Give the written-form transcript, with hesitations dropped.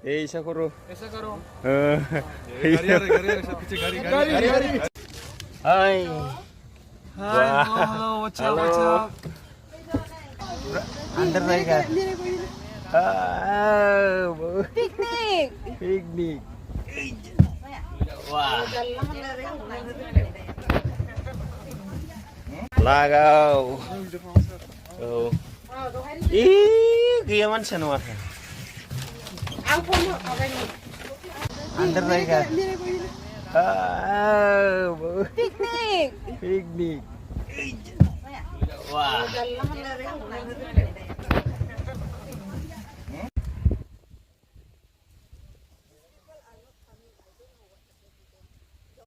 ऐसा करो ऐसा करो गाड़ी गाड़ी आ रही है पीछे गाड़ी हाय हाय हेलो व्हाट्स अप अंदर रहेगा पिकनिक पिकनिक वाह लगाओ oh ih gimana sih nomor अंदर रहेगा पिकनिक पिकनिक वाह